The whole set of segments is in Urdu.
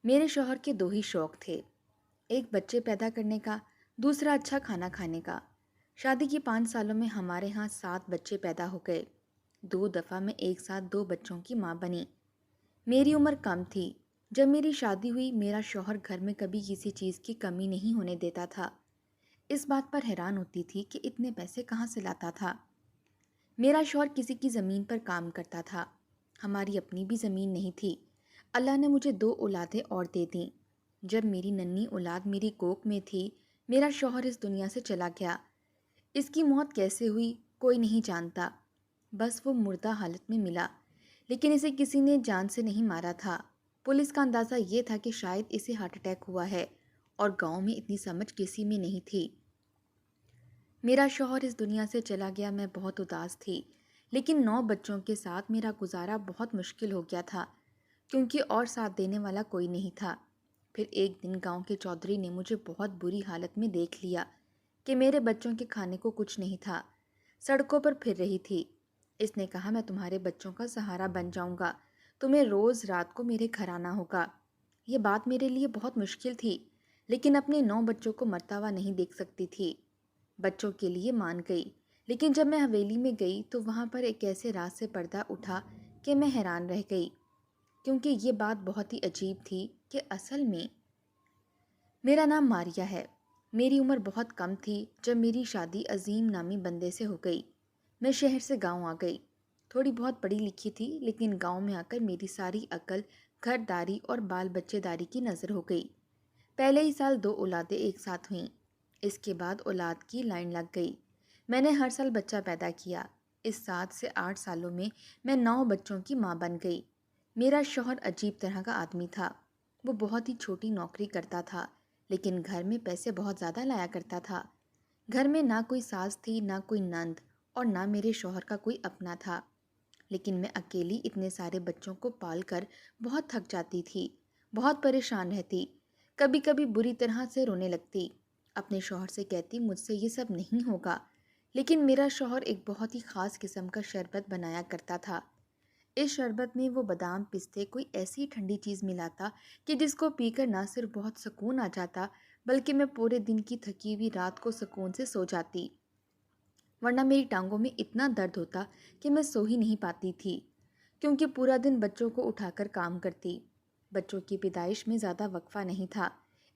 میرے شوہر کے دو ہی شوق تھے، ایک بچے پیدا کرنے کا، دوسرا اچھا کھانا کھانے کا۔ شادی کی 5 سالوں میں ہمارے ہاں 7 بچے پیدا ہو گئے۔ 2 دفعہ میں ایک ساتھ 2 بچوں کی ماں بنی۔ میری عمر کم تھی جب میری شادی ہوئی۔ میرا شوہر گھر میں کبھی کسی چیز کی کمی نہیں ہونے دیتا تھا۔ اس بات پر حیران ہوتی تھی کہ اتنے پیسے کہاں سے لاتا تھا۔ میرا شوہر کسی کی زمین پر کام کرتا تھا، ہماری اپنی بھی زمین نہیں تھی۔ اللہ نے مجھے 2 اولادیں اور دے دیں۔ جب میری ننھی اولاد میری کوکھ میں تھی، میرا شوہر اس دنیا سے چلا گیا۔ اس کی موت کیسے ہوئی کوئی نہیں جانتا، بس وہ مردہ حالت میں ملا، لیکن اسے کسی نے جان سے نہیں مارا تھا۔ پولیس کا اندازہ یہ تھا کہ شاید اسے ہارٹ اٹیک ہوا ہے، اور گاؤں میں اتنی سمجھ کسی میں نہیں تھی۔ میرا شوہر اس دنیا سے چلا گیا، میں بہت اداس تھی، لیکن 9 بچوں کے ساتھ میرا گزارا بہت مشکل ہو گیا تھا، کیونکہ اور ساتھ دینے والا کوئی نہیں تھا۔ پھر ایک دن گاؤں کے چودھری نے مجھے بہت بری حالت میں دیکھ لیا کہ میرے بچوں کے کھانے کو کچھ نہیں تھا، سڑکوں پر پھر رہی تھی۔ اس نے کہا، میں تمہارے بچوں کا سہارا بن جاؤں گا، تمہیں روز رات کو میرے گھر آنا ہوگا۔ یہ بات میرے لیے بہت مشکل تھی، لیکن اپنے 9 بچوں کو مرتا ہوا نہیں دیکھ سکتی تھی۔ بچوں کے لیے مان گئی، لیکن جب میں حویلی میں گئی تو وہاں پر ایک ایسے راز سے پردہ اٹھا کہ میں حیران رہ گئی، کیونکہ یہ بات بہت ہی عجیب تھی کہ اصل میں میرا نام ماریا ہے۔ میری عمر بہت کم تھی جب میری شادی عظیم نامی بندے سے ہو گئی۔ میں شہر سے گاؤں آ گئی۔ تھوڑی بہت پڑھی لکھی تھی، لیکن گاؤں میں آ کر میری ساری عقل گھر داری اور بال بچے داری کی نظر ہو گئی۔ پہلے ہی سال 2 اولادیں ایک ساتھ ہوئیں، اس کے بعد اولاد کی لائن لگ گئی۔ میں نے ہر سال بچہ پیدا کیا۔ اس 7 سے 8 سالوں میں 9 بچوں کی ماں بن گئی۔ میرا شوہر عجیب طرح کا آدمی تھا۔ وہ بہت ہی چھوٹی نوکری کرتا تھا، لیکن گھر میں پیسے بہت زیادہ لایا کرتا تھا۔ گھر میں نہ کوئی ساس تھی، نہ کوئی نند، اور نہ میرے شوہر کا کوئی اپنا تھا۔ لیکن میں اکیلی اتنے سارے بچوں کو پال کر بہت تھک جاتی تھی، بہت پریشان رہتی، کبھی کبھی بری طرح سے رونے لگتی۔ اپنے شوہر سے کہتی، مجھ سے یہ سب نہیں ہوگا، لیکن میرا شوہر ایک بہت ہی خاص قسم کا شربت بنایا کرتا تھا۔ اس شربت میں وہ بادام، پستے، کوئی ایسی ٹھنڈی چیز ملاتا کہ جس کو پی کر نہ صرف بہت سکون آ جاتا، بلکہ میں پورے دن کی تھکی ہوئی رات کو سکون سے سو جاتی، ورنہ میری ٹانگوں میں اتنا درد ہوتا کہ میں سو ہی نہیں پاتی تھی، کیونکہ پورا دن بچوں کو اٹھا کر کام کرتی۔ بچوں کی پیدائش میں زیادہ وقفہ نہیں تھا،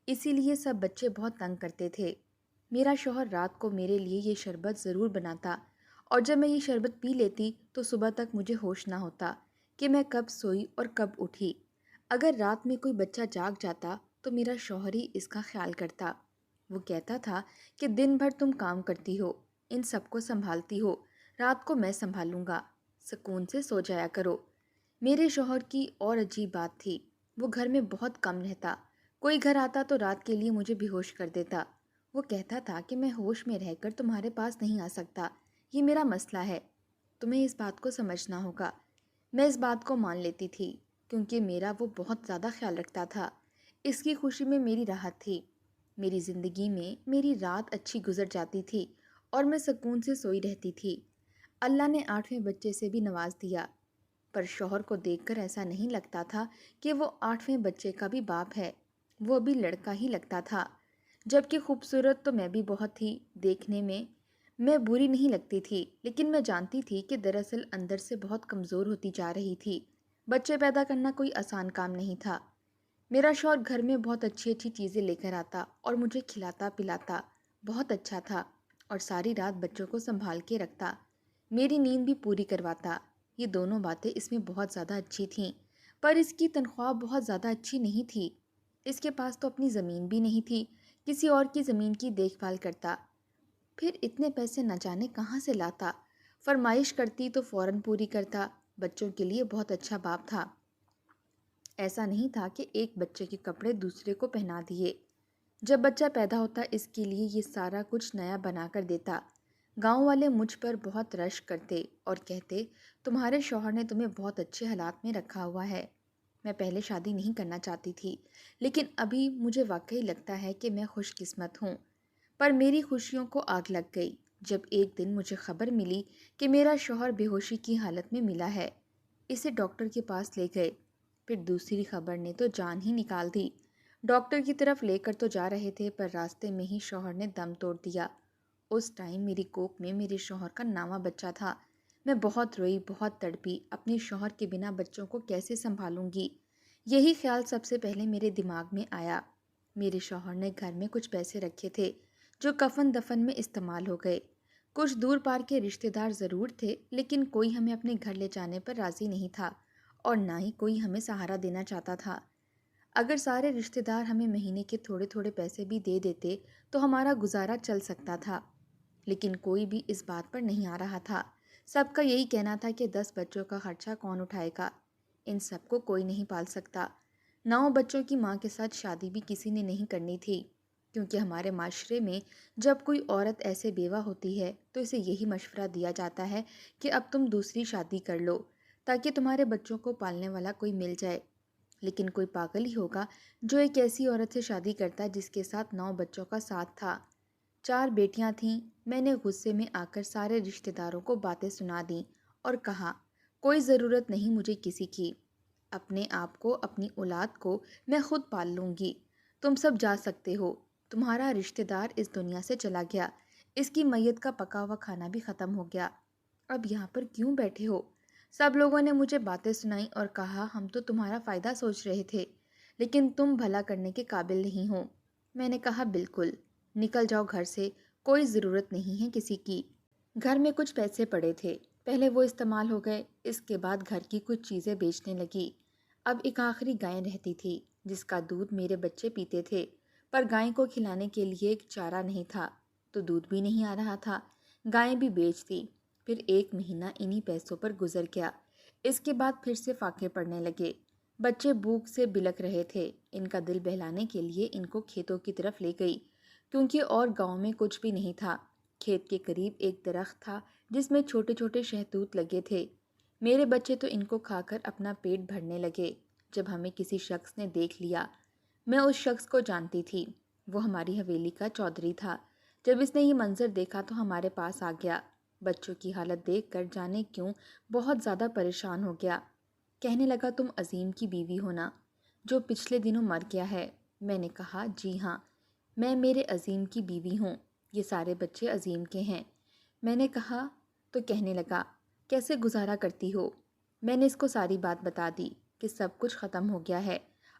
اسی لیے سب بچے بہت تنگ کرتے تھے۔ میرا شوہر رات کو میرے لیے یہ شربت ضرور بناتا، اور جب میں یہ شربت پی لیتی تو صبح تک مجھے ہوش نہ ہوتا کہ میں کب سوئی اور کب اٹھی۔ اگر رات میں کوئی بچہ جاگ جاتا تو میرا شوہر ہی اس کا خیال کرتا۔ وہ کہتا تھا کہ دن بھر تم کام کرتی ہو، ان سب کو سنبھالتی ہو، رات کو میں سنبھالوں گا، سکون سے سو جایا کرو۔ میرے شوہر کی اور عجیب بات تھی، وہ گھر میں بہت کم رہتا۔ کوئی گھر آتا تو رات کے لیے مجھے بے ہوش کر دیتا۔ وہ کہتا تھا کہ میں ہوش میں رہ کر تمہارے پاس نہیں آ سکتا، یہ میرا مسئلہ ہے، تمہیں اس بات کو سمجھنا ہوگا۔ میں اس بات کو مان لیتی تھی، کیونکہ میرا وہ بہت زیادہ خیال رکھتا تھا۔ اس کی خوشی میں میری راحت تھی۔ میری زندگی میں میری رات اچھی گزر جاتی تھی اور میں سکون سے سوئی رہتی تھی۔ اللہ نے 8ویں بچے سے بھی نواز دیا، پر شوہر کو دیکھ کر ایسا نہیں لگتا تھا کہ وہ 8ویں بچے کا بھی باپ ہے، وہ ابھی لڑکا ہی لگتا تھا۔ جبکہ خوبصورت تو میں بھی بہت تھی، دیکھنے میں بری نہیں لگتی تھی، لیکن میں جانتی تھی کہ دراصل اندر سے بہت کمزور ہوتی جا رہی تھی۔ بچے پیدا کرنا کوئی آسان کام نہیں تھا۔ میرا شوہر گھر میں بہت اچھی اچھی چیزیں لے کر آتا اور مجھے کھلاتا پلاتا، بہت اچھا تھا، اور ساری رات بچوں کو سنبھال کے رکھتا، میری نیند بھی پوری کرواتا۔ یہ دونوں باتیں اس میں بہت زیادہ اچھی تھیں، پر اس کی تنخواہ بہت زیادہ اچھی نہیں تھی۔ اس کے پاس تو اپنی زمین بھی نہیں تھی، کسی اور کی زمین کی دیکھ بھال کرتا۔ پھر اتنے پیسے نہ جانے کہاں سے لاتا، فرمائش کرتی تو فوراً پوری کرتا۔ بچوں کے لیے بہت اچھا باپ تھا، ایسا نہیں تھا کہ ایک بچے کے کپڑے دوسرے کو پہنا دیے۔ جب بچہ پیدا ہوتا اس کے لیے یہ سارا کچھ نیا بنا کر دیتا۔ گاؤں والے مجھ پر بہت رشک کرتے اور کہتے، تمہارے شوہر نے تمہیں بہت اچھے حالات میں رکھا ہوا ہے۔ میں پہلے شادی نہیں کرنا چاہتی تھی، لیکن ابھی مجھے واقعی لگتا ہے کہ میں خوش قسمت ہوں۔ پر میری خوشیوں کو آگ لگ گئی جب ایک دن مجھے خبر ملی کہ میرا شوہر بے ہوشی کی حالت میں ملا ہے۔ اسے ڈاکٹر کے پاس لے گئے، پھر دوسری خبر نے تو جان ہی نکال دی۔ ڈاکٹر کی طرف لے کر تو جا رہے تھے پر راستے میں ہی شوہر نے دم توڑ دیا۔ اس ٹائم میری کوکھ میں میرے شوہر کا نامہ بچہ تھا۔ میں بہت روئی، بہت تڑپی، اپنے شوہر کے بنا بچوں کو کیسے سنبھالوں گی، یہی خیال سب سے پہلے میرے دماغ میں آیا۔ میرے شوہر نے گھر میں کچھ پیسے رکھے تھے جو کفن دفن میں استعمال ہو گئے۔ کچھ دور پار کے رشتہ دار ضرور تھے لیکن کوئی ہمیں اپنے گھر لے جانے پر راضی نہیں تھا اور نہ ہی کوئی ہمیں سہارا دینا چاہتا تھا۔ اگر سارے رشتہ دار ہمیں مہینے کے تھوڑے تھوڑے پیسے بھی دے دیتے تو ہمارا گزارا چل سکتا تھا، لیکن کوئی بھی اس بات پر نہیں آ رہا تھا۔ سب کا یہی کہنا تھا کہ 10 بچوں کا خرچہ کون اٹھائے گا، ان سب کو کوئی نہیں پال سکتا۔ 9 بچوں کی ماں کے ساتھ شادی بھی کسی نے نہیں کرنی تھی، کیونکہ ہمارے معاشرے میں جب کوئی عورت ایسے بیوہ ہوتی ہے تو اسے یہی مشورہ دیا جاتا ہے کہ اب تم دوسری شادی کر لو تاکہ تمہارے بچوں کو پالنے والا کوئی مل جائے۔ لیکن کوئی پاگل ہی ہوگا جو ایک ایسی عورت سے شادی کرتا جس کے ساتھ 9 بچوں کا ساتھ تھا۔ 4 بیٹیاں تھیں۔ میں نے غصے میں آ کر سارے رشتہ داروں کو باتیں سنا دیں اور کہا کوئی ضرورت نہیں مجھے کسی کی، اپنے آپ کو، اپنی اولاد کو میں خود پال لوں گی، تم سب جا سکتے ہو، تمہارا رشتہ دار اس دنیا سے چلا گیا، اس کی میت کا پکا ہوا کھانا بھی ختم ہو گیا، اب یہاں پر کیوں بیٹھے ہو؟ سب لوگوں نے مجھے باتیں سنائیں اور کہا ہم تو تمہارا فائدہ سوچ رہے تھے لیکن تم بھلا کرنے کے قابل نہیں ہو۔ میں نے کہا بالکل، نکل جاؤ گھر سے، کوئی ضرورت نہیں ہے کسی کی۔ گھر میں کچھ پیسے پڑے تھے، پہلے وہ استعمال ہو گئے، اس کے بعد گھر کی کچھ چیزیں بیچنے لگی۔ اب ایک آخری گائے رہتی تھی جس کا دودھ میرے بچے پیتے تھے، پر گائے کو کھلانے کے لیے ایک چارہ نہیں تھا تو دودھ بھی نہیں آ رہا تھا، گائے بھی بیچ دی۔ پھر 1 مہینہ انہی پیسوں پر گزر گیا۔ اس کے بعد پھر سے فاقے پڑنے لگے۔ بچے بھوک سے بلک رہے تھے، ان کا دل بہلانے کے لیے ان کو کھیتوں کی طرف لے گئی، کیونکہ اور گاؤں میں کچھ بھی نہیں تھا۔ کھیت کے قریب ایک درخت تھا جس میں چھوٹے چھوٹے شہتوت لگے تھے۔ میرے بچے تو ان کو کھا کر اپنا پیٹ بھرنے لگے۔ جب ہمیں کسی شخص نے دیکھ لیا، میں اس شخص کو جانتی تھی، وہ ہماری حویلی کا چودھری تھا۔ جب اس نے یہ منظر دیکھا تو ہمارے پاس آ گیا۔ بچوں کی حالت دیکھ کر جانے کیوں بہت زیادہ پریشان ہو گیا۔ کہنے لگا تم عظیم کی بیوی ہونا جو پچھلے دنوں مر گیا ہے۔ میں نے کہا جی ہاں، میں میرے عظیم کی بیوی ہوں، یہ سارے بچے عظیم کے ہیں۔ میں نے کہا تو کہنے لگا کیسے گزارا کرتی ہو؟ میں نے اس کو ساری بات بتا دی کہ سب کچھ ختم ہو گیا ہے،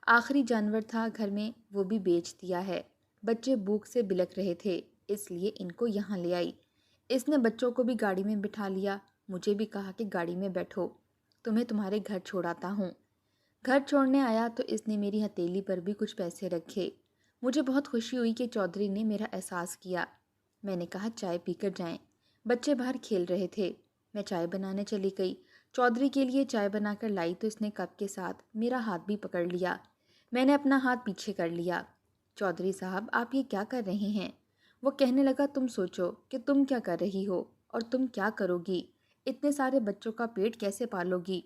آخری جانور تھا گھر میں وہ بھی بیچ دیا ہے، بچے بھوک سے بلک رہے تھے اس لیے ان کو یہاں لے آئی۔ اس نے بچوں کو بھی گاڑی میں بٹھا لیا، مجھے بھی کہا کہ گاڑی میں بیٹھو، تمہیں تمہارے گھر چھوڑاتا ہوں۔ گھر چھوڑنے آیا تو اس نے میری ہتھیلی پر بھی کچھ پیسے رکھے۔ مجھے بہت خوشی ہوئی کہ چودھری نے میرا احساس کیا۔ میں نے کہا چائے پی کر جائیں۔ بچے باہر کھیل رہے تھے، میں چائے بنانے چلی گئی۔ چودھری کے لیے چائے بنا کر لائی تو اس نے کپ کے ساتھ میرا ہاتھ بھی پکڑ لیا۔ میں نے اپنا ہاتھ پیچھے کر لیا۔ چودھری صاحب آپ یہ کیا کر رہے ہیں؟ وہ کہنے لگا تم سوچو کہ تم کیا کر رہی ہو اور تم کیا کرو گی، اتنے سارے بچوں کا پیٹ کیسے پالو گی؟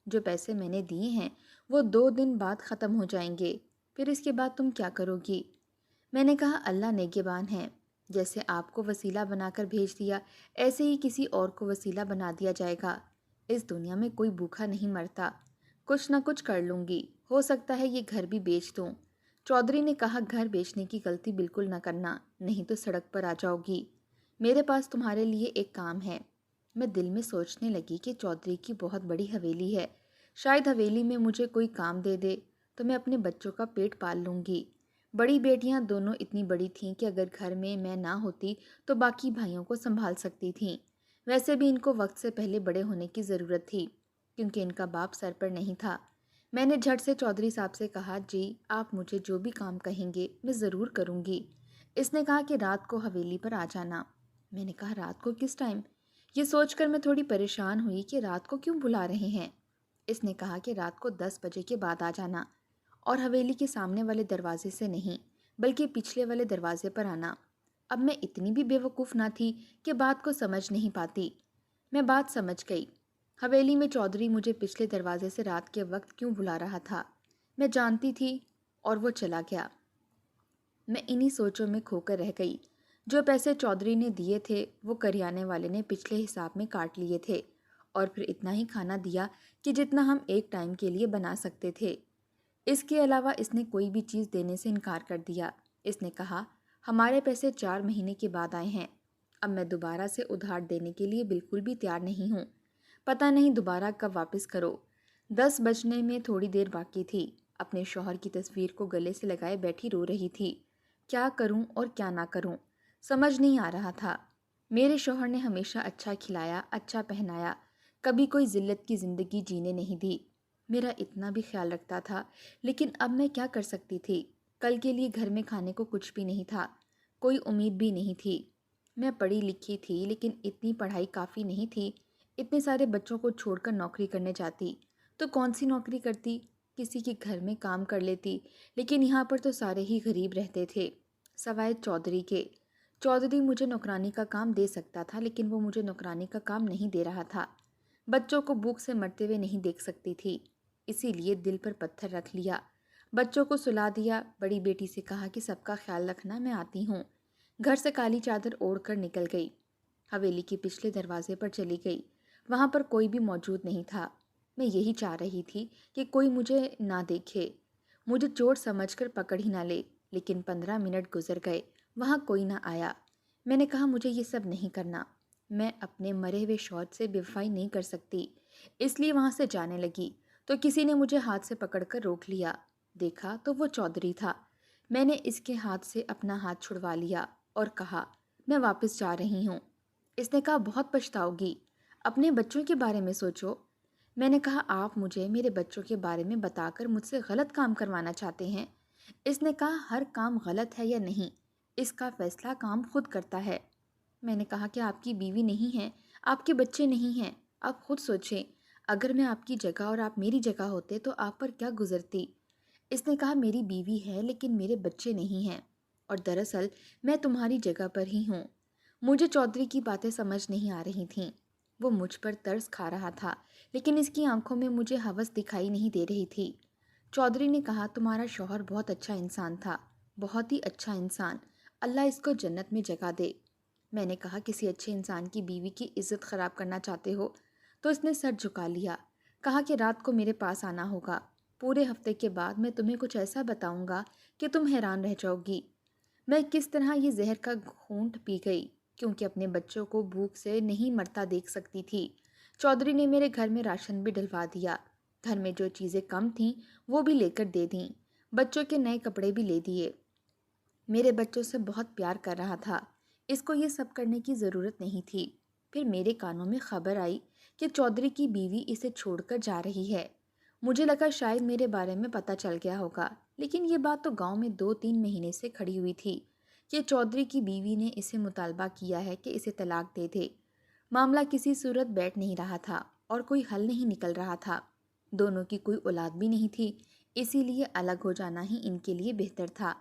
جو پیسے میں نے دیے ہیں وہ 2 دن بعد ختم ہو جائیں گے، پھر اس کے بعد تم کیا کرو گی؟ میں نے کہا اللہ نگہبان ہے، جیسے آپ کو وسیلہ بنا کر بھیج دیا ایسے ہی کسی اور کو وسیلہ بنا دیا جائے گا۔ اس دنیا میں کوئی بھوکا نہیں مرتا، کچھ نہ کچھ کر لوں گی، ہو سکتا ہے یہ گھر بھی بیچ دوں۔ چودھری نے کہا گھر بیچنے کی غلطی بالکل نہ کرنا، نہیں تو سڑک پر آ جاؤ گی۔ میرے پاس تمہارے لیے ایک کام ہے۔ میں دل میں سوچنے لگی کہ چودھری کی بہت بڑی حویلی ہے، شاید حویلی میں مجھے کوئی کام دے دے تو میں اپنے بچوں کا پیٹ پال لوں گی۔ بڑی بیٹیاں دونوں اتنی بڑی تھیں کہ اگر گھر میں نہ ہوتی تو باقی بھائیوں کو سنبھال سکتی تھیں۔ ویسے بھی ان کو وقت سے پہلے بڑے ہونے کی ضرورت تھی کیونکہ ان کا باپ سر پر نہیں تھا۔ میں نے جھٹ سے چودھری صاحب سے کہا جی آپ مجھے جو بھی کام کہیں گے میں ضرور کروں گی۔ اس نے کہا کہ رات کو حویلی پر آ جانا۔ میں نے کہا رات کو کس ٹائم؟ یہ سوچ کر میں تھوڑی پریشان ہوئی کہ رات کو کیوں بلا رہے ہیں۔ اس نے کہا کہ رات کو 10 بجے کے بعد آ جانا اور حویلی کے سامنے والے دروازے سے نہیں بلکہ پچھلے والے دروازے پر آنا۔ اب میں اتنی بھی بے وقوف نہ تھی کہ بات کو سمجھ نہیں پاتی۔ میں بات سمجھ گئی۔ حویلی میں چودھری مجھے پچھلے دروازے سے رات کے وقت کیوں بلا رہا تھا میں جانتی تھی اور وہ چلا گیا۔ میں انہی سوچوں میں کھو کر رہ گئی۔ جو پیسے چودھری نے دیے تھے وہ کریانے والے نے پچھلے حساب میں کاٹ لیے تھے اور پھر اتنا ہی کھانا دیا کہ جتنا ہم ایک ٹائم کے لیے بنا سکتے تھے۔ اس کے علاوہ اس نے کوئی بھی چیز دینے سے انکار کر دیا۔ اس نے کہا ہمارے پیسے 4 مہینے کے بعد آئے ہیں، اب میں دوبارہ سے ادھار دینے کے لیے بالکل بھی تیار نہیں ہوں، پتہ نہیں دوبارہ کب واپس کرو۔ 10 بجنے میں تھوڑی دیر باقی تھی، اپنے شوہر کی تصویر کو گلے سے لگائے بیٹھی رو رہی تھی۔ کیا کروں اور کیا نہ کروں سمجھ نہیں آ رہا تھا۔ میرے شوہر نے ہمیشہ اچھا کھلایا، اچھا پہنایا، کبھی کوئی ذلت کی زندگی جینے نہیں دی، میرا اتنا بھی خیال رکھتا تھا، لیکن اب میں کیا کر سکتی تھی؟ کل کے لیے گھر میں کھانے کو کچھ بھی نہیں تھا، کوئی امید بھی نہیں تھی۔ میں پڑھی لکھی تھی لیکن اتنی پڑھائی کافی نہیں تھی۔ اتنے سارے بچوں کو چھوڑ کر نوکری کرنے جاتی تو کون سی نوکری کرتی؟ کسی کے گھر میں کام کر لیتی، لیکن یہاں پر تو سارے ہی غریب رہتے تھے سوائے چودھری کے۔ چودھری مجھے نوکرانی کا کام دے سکتا تھا، لیکن وہ مجھے نوکرانی کا کام نہیں دے رہا تھا۔ بچوں کو بھوک سے مرتے ہوئے نہیں دیکھ سکتی تھی، اسی لیے دل پر پتھر رکھ لیا۔ بچوں کو سلا دیا، بڑی بیٹی سے کہا کہ سب کا خیال رکھنا، میں آتی ہوں۔ گھر سے کالی چادر اوڑھ کر نکل گئی، حویلی کے پچھلے دروازے پر چلی گئی۔ وہاں پر کوئی بھی موجود نہیں تھا۔ میں یہی چاہ رہی تھی کہ کوئی مجھے نہ دیکھے، مجھے چور سمجھ کر پکڑ ہی نہ لے، لیکن 15 منٹ گزر گئے، وہاں کوئی نہ آیا۔ میں نے کہا مجھے یہ سب نہیں کرنا، میں اپنے مرے ہوئے شوہر سے بے وفائی نہیں کر سکتی، اس لیے وہاں سے جانے لگی تو کسی نے مجھے ہاتھ سے پکڑ کر روک لیا۔ دیکھا تو وہ چودھری تھا۔ میں نے اس کے ہاتھ سے اپنا ہاتھ چھڑوا لیا اور کہا میں واپس جا رہی ہوں۔ اس نے کہا بہت پچھتاؤ گی، اپنے بچوں کے بارے میں سوچو۔ میں نے کہا آپ مجھے میرے بچوں کے بارے میں بتا کر مجھ سے غلط کام کروانا چاہتے ہیں۔ اس نے کہا ہر کام غلط ہے یا نہیں، اس کا فیصلہ کام خود کرتا ہے۔ میں نے کہا کہ آپ کی بیوی نہیں ہے، آپ کے بچے نہیں ہیں، آپ خود سوچیں، اگر میں آپ کی جگہ اور آپ میری جگہ ہوتے تو آپ پر کیا گزرتی؟ اس نے کہا میری بیوی ہے لیکن میرے بچے نہیں ہیں، اور دراصل میں تمہاری جگہ پر ہی ہوں۔ مجھے چودھری کی باتیں سمجھ نہیں آ رہی تھیں، وہ مجھ پر ترس کھا رہا تھا، لیکن اس کی آنکھوں میں مجھے ہوس دکھائی نہیں دے رہی تھی۔ چودھری نے کہا تمہارا شوہر بہت اچھا انسان تھا، بہت ہی اچھا انسان، اللہ اس کو جنت میں جگہ دے۔ میں نے کہا کسی اچھے انسان کی بیوی کی عزت خراب کرنا چاہتے ہو؟ تو اس نے سر جھکا لیا، کہا کہ رات کو میرے پاس آنا ہوگا، پورے ہفتے کے بعد میں تمہیں کچھ ایسا بتاؤں گا کہ تم حیران رہ جاؤ گی۔ میں کس طرح یہ زہر کا گھونٹ پی گئی، کیونکہ اپنے بچوں کو بھوک سے نہیں مرتا دیکھ سکتی تھی۔ چودھری نے میرے گھر میں راشن بھی ڈلوا دیا، گھر میں جو چیزیں کم تھیں وہ بھی لے کر دے دیں، بچوں کے نئے کپڑے بھی لے دیے۔ میرے بچوں سے بہت پیار کر رہا تھا، اس کو یہ سب کرنے کی ضرورت نہیں تھی۔ پھر میرے کانوں میں خبر آئی کہ چودھری کی بیوی اسے چھوڑ کر جا رہی ہے۔ مجھے لگا شاید میرے بارے میں پتہ چل گیا ہوگا، لیکن یہ بات تو گاؤں میں 2-3 مہینے سے کھڑی ہوئی تھی کہ چودھری کی بیوی نے اسے مطالبہ کیا ہے کہ اسے طلاق دے دے۔ معاملہ کسی صورت بیٹھ نہیں رہا تھا اور کوئی حل نہیں نکل رہا تھا، دونوں کی کوئی اولاد بھی نہیں تھی، اسی لیے الگ ہو جانا ہی ان کے لیے بہتر تھا۔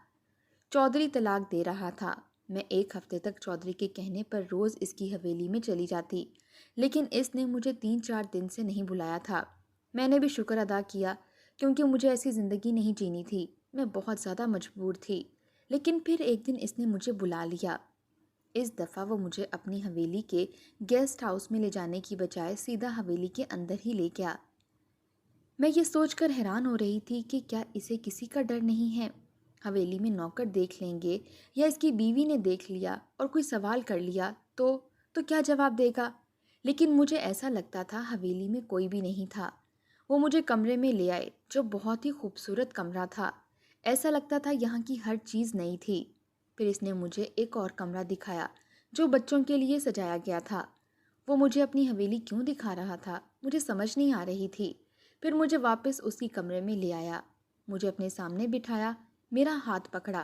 چودھری طلاق دے رہا تھا، میں 1 ہفتے تک چودھری کے کہنے پر روز اس کی حویلی میں چلی جاتی، لیکن اس نے مجھے 3-4 دن سے نہیں بلایا تھا۔ میں نے بھی شکر ادا کیا، کیونکہ مجھے ایسی زندگی نہیں جینی تھی، میں بہت زیادہ مجبور تھی۔ لیکن پھر ایک دن اس نے مجھے بلا لیا۔ اس دفعہ وہ مجھے اپنی حویلی کے گیسٹ ہاؤس میں لے جانے کی بجائے سیدھا حویلی کے اندر ہی لے گیا۔ میں یہ سوچ کر حیران ہو رہی تھی کہ کیا اسے کسی کا ڈر نہیں ہے؟ حویلی میں نوکر دیکھ لیں گے یا اس کی بیوی نے دیکھ لیا اور کوئی سوال کر لیا تو کیا جواب دے گا؟ لیکن مجھے ایسا لگتا تھا حویلی میں کوئی بھی نہیں تھا۔ وہ مجھے کمرے میں لے آئے جو بہت ہی خوبصورت کمرہ تھا، ایسا لگتا تھا یہاں کی ہر چیز نئی تھی۔ پھر اس نے مجھے ایک اور کمرہ دکھایا جو بچوں کے لیے سجایا گیا تھا۔ وہ مجھے اپنی حویلی کیوں دکھا رہا تھا مجھے سمجھ نہیں آ رہی تھی۔ پھر مجھے واپس اسی کمرے میں لے آیا، مجھے اپنے سامنے بٹھایا، میرا ہاتھ پکڑا۔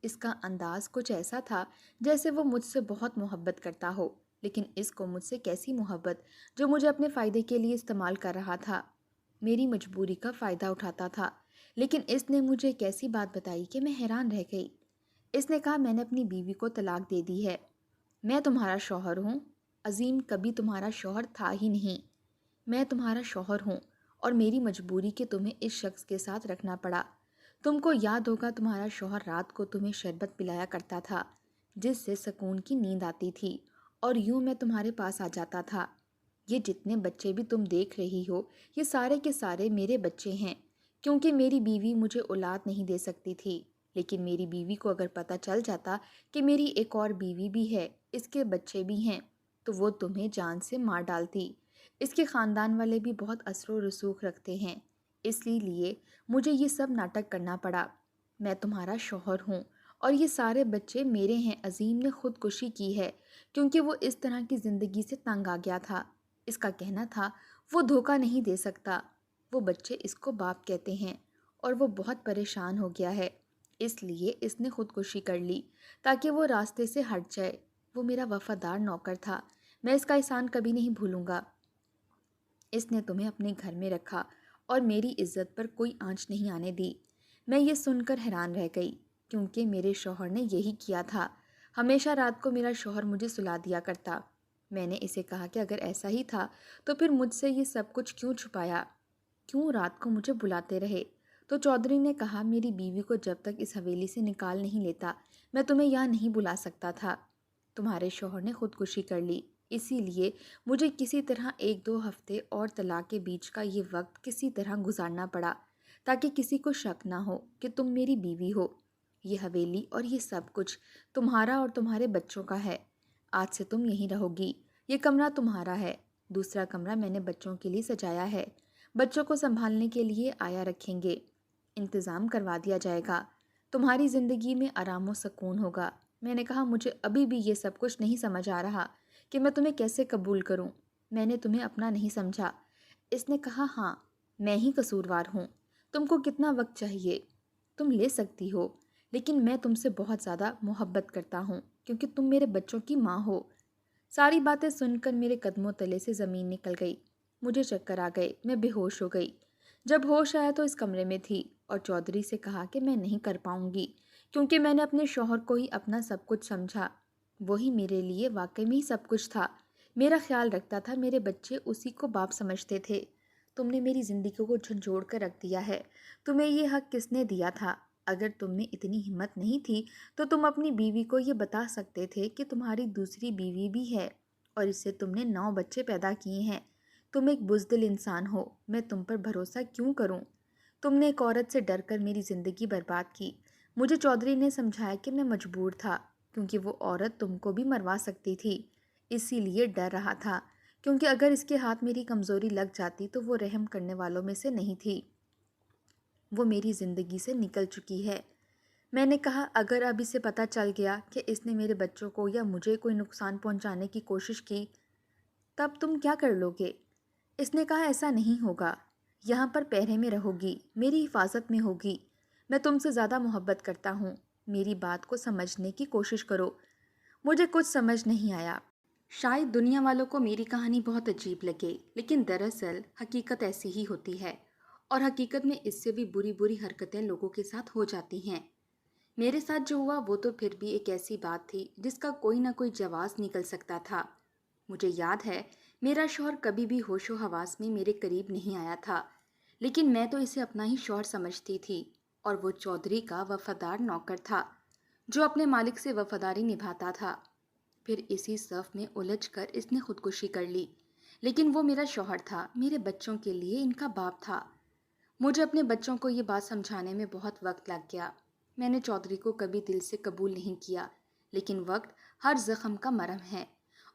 اس کا انداز کچھ ایسا تھا جیسے وہ مجھ سے بہت محبت کرتا ہو، لیکن اس کو مجھ سے کیسی محبت جو مجھے اپنے فائدے کے لیے استعمال کر رہا تھا، میری مجبوری کا فائدہ اٹھاتا تھا۔ لیکن اس نے مجھے کیسی بات بتائی کہ میں حیران رہ گئی۔ اس نے کہا میں نے اپنی بیوی کو طلاق دے دی ہے، میں تمہارا شوہر ہوں۔ عظیم کبھی تمہارا شوہر تھا ہی نہیں، میں تمہارا شوہر ہوں، اور میری مجبوری کہ تمہیں اس شخص کے ساتھ رکھنا پڑا۔ تم کو یاد ہوگا تمہارا شوہر رات کو تمہیں شربت پلایا کرتا تھا جس سے سکون کی نیند آتی تھی، اور یوں میں تمہارے پاس آ جاتا تھا۔ یہ جتنے بچے بھی تم دیکھ رہی ہو یہ سارے کے سارے میرے بچے ہیں، کیونکہ میری بیوی مجھے اولاد نہیں دے سکتی تھی۔ لیکن میری بیوی کو اگر پتہ چل جاتا کہ میری ایک اور بیوی بھی ہے، اس کے بچے بھی ہیں، تو وہ تمہیں جان سے مار ڈالتی۔ اس کے خاندان والے بھی بہت اثر و رسوخ رکھتے ہیں، اس لیے مجھے یہ سب ناٹک کرنا پڑا۔ میں تمہارا شوہر ہوں اور یہ سارے بچے میرے ہیں۔ عظیم نے خودکشی کی ہے کیونکہ وہ اس طرح کی زندگی سے تنگ آ گیا تھا۔ اس کا کہنا تھا وہ دھوکہ نہیں دے سکتا، وہ بچے اس کو باپ کہتے ہیں اور وہ بہت پریشان ہو گیا ہے، اس لیے اس نے خودکشی کر لی تاکہ وہ راستے سے ہٹ جائے۔ وہ میرا وفادار نوکر تھا، میں اس کا احسان کبھی نہیں بھولوں گا۔ اس نے تمہیں اپنے گھر میں رکھا اور میری عزت پر کوئی آنچ نہیں آنے دی۔ میں یہ سن کر حیران رہ گئی کیونکہ میرے شوہر نے یہی کیا تھا۔ ہمیشہ رات کو میرا شوہر مجھے سلا دیا کرتا۔ میں نے اسے کہا کہ اگر ایسا ہی تھا تو پھر مجھ سے یہ سب کچھ کیوں چھپایا، کیوں رات کو مجھے بلاتے رہے؟ تو چودھری نے کہا میری بیوی کو جب تک اس حویلی سے نکال نہیں لیتا میں تمہیں یہاں نہیں بلا سکتا تھا۔ تمہارے شوہر نے خودکشی کر لی، اسی لیے مجھے کسی طرح 1-2 ہفتے اور طلاق کے بیچ کا یہ وقت کسی طرح گزارنا پڑا تاکہ کسی کو شک نہ ہو کہ تم میری بیوی ہو۔ یہ حویلی اور یہ سب کچھ تمہارا اور تمہارے بچوں کا ہے۔ آج سے تم یہیں رہو گی، یہ کمرہ تمہارا ہے، دوسرا کمرہ میں نے بچوں کے لیے سجایا ہے، بچوں کو سنبھالنے کے لیے آیا رکھیں گے، انتظام کروا دیا جائے گا، تمہاری زندگی میں آرام و سکون ہوگا۔ میں نے کہا مجھے ابھی بھی یہ سب کچھ نہیں سمجھ آ رہا کہ میں تمہیں کیسے قبول کروں، میں نے تمہیں اپنا نہیں سمجھا۔ اس نے کہا ہاں میں ہی قصوروار ہوں، تم کو کتنا وقت چاہیے؟ تم لے سکتی ہو، لیکن میں تم سے بہت زیادہ محبت کرتا ہوں کیونکہ تم میرے بچوں کی ماں ہو۔ ساری باتیں سن کر میرے قدموں تلے سے زمین نکل گئی، مجھے چکر آ گئے، میں بے ہوش ہو گئی۔ جب ہوش آیا تو اس کمرے میں تھی اور چودھری سے کہا کہ میں نہیں کر پاؤں گی کیونکہ میں نے اپنے شوہر کو ہی اپنا سب کچھ سمجھا، وہی میرے لیے واقعی میں ہی سب کچھ تھا، میرا خیال رکھتا تھا، میرے بچے اسی کو باپ سمجھتے تھے۔ تم نے میری زندگی کو جھنجھوڑ کر رکھ دیا ہے، تمہیں یہ حق کس نے دیا تھا؟ اگر تم میں اتنی ہمت نہیں تھی تو تم اپنی بیوی کو یہ بتا سکتے تھے کہ تمہاری دوسری بیوی بھی ہے اور اس سے تم نے 9 بچے پیدا کیے ہیں۔ تم ایک بزدل انسان ہو، میں تم پر بھروسہ کیوں کروں؟ تم نے ایک عورت سے ڈر کر میری زندگی برباد کی۔ مجھے چودھری نے سمجھایا کہ میں مجبور تھا کیونکہ وہ عورت تم کو بھی مروا سکتی تھی، اسی لیے ڈر رہا تھا کیونکہ اگر اس کے ہاتھ میری کمزوری لگ جاتی تو وہ رحم کرنے والوں میں سے نہیں تھی، وہ میری زندگی سے نکل چکی ہے۔ میں نے کہا اگر اب اسے پتہ چل گیا کہ اس نے میرے بچوں کو یا مجھے کوئی نقصان پہنچانے کی کوشش کی تب تم کیا کر لو گے؟ اس نے کہا ایسا نہیں ہوگا، یہاں پر پہرے میں رہو گی، میری حفاظت میں ہوگی، میں تم سے زیادہ محبت کرتا ہوں، میری بات کو سمجھنے کی کوشش کرو۔ مجھے کچھ سمجھ نہیں آیا، شاید دنیا والوں کو میری کہانی بہت عجیب لگے، لیکن دراصل حقیقت ایسی ہی ہوتی ہے اور حقیقت میں اس سے بھی بری بری حرکتیں لوگوں کے ساتھ ہو جاتی ہیں۔ میرے ساتھ جو ہوا وہ تو پھر بھی ایک ایسی بات تھی جس کا کوئی نہ کوئی جواز نکل سکتا تھا۔ مجھے یاد ہے میرا شوہر کبھی بھی ہوش و حواس میں میرے قریب نہیں آیا تھا، لیکن میں تو اسے اپنا ہی شوہر سمجھتی تھی اور وہ چودھری کا وفادار نوکر تھا جو اپنے مالک سے وفاداری نبھاتا تھا۔ پھر اسی صف میں الجھ کر اس نے خودکشی کر لی، لیکن وہ میرا شوہر تھا، میرے بچوں کے لیے ان کا باپ تھا۔ مجھے اپنے بچوں کو یہ بات سمجھانے میں بہت وقت لگ گیا۔ میں نے چودھری کو کبھی دل سے قبول نہیں کیا، لیکن وقت ہر زخم کا مرہم ہے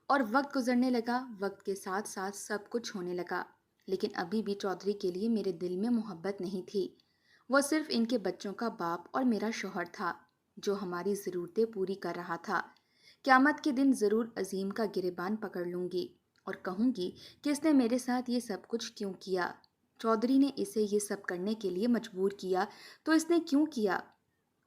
اور وقت گزرنے لگا، وقت کے ساتھ ساتھ سب کچھ ہونے لگا، لیکن ابھی بھی چودھری کے لیے میرے دل میں محبت نہیں تھی۔ وہ صرف ان کے بچوں کا باپ اور میرا شوہر تھا جو ہماری ضرورتیں پوری کر رہا تھا۔ قیامت کے دن ضرور عظیم کا گریبان پکڑ لوں گی اور کہوں گی کہ اس نے میرے ساتھ یہ سب کچھ کیوں کیا؟ چودھری نے اسے یہ سب کرنے کے لیے مجبور کیا تو اس نے کیوں کیا؟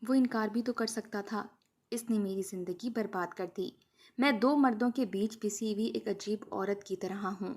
وہ انکار بھی تو کر سکتا تھا۔ اس نے میری زندگی برباد کر دی، میں 2 مردوں کے بیچ پسی ہوئی ایک عجیب عورت کی طرح ہوں۔